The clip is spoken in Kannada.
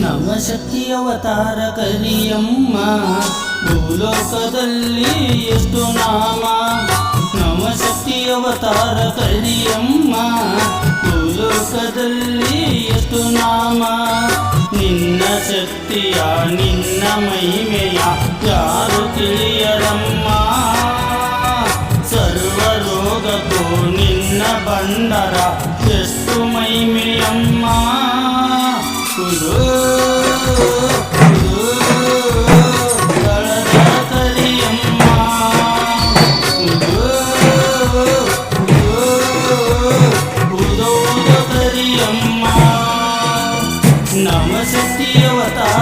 ನವಶಕ್ತಿ ಅವತಾರ ಕರಿಯಮ್ಮ ಭೂಲೋಕದಲ್ಲಿ ಎಷ್ಟು ನಾಮ. ನವಶಕ್ತಿ ಅವತಾರ ಕರಿಯಮ್ಮ ಭೂಲೋಕದಲ್ಲಿ ಎಷ್ಟು ನಾಮ. ನಿನ್ನ ಶಕ್ತಿಯ ನಿನ್ನ ಮಹಿಮೆಯ ಯಾರು ತಿಳಿಯರಮ್ಮ. ಸರ್ವ ರೋಗಕ್ಕೂ ನಿನ್ನ ಬಂಡರ ಎಷ್ಟು ಮಹಿಮೆಯಮ್ಮ. ದಳದ ಕರಿಯಮ್ಮ ಉದೌದ ಕರಿಯಮ್ಮ. ನವಶಕ್ತಿ ಅವತಾರ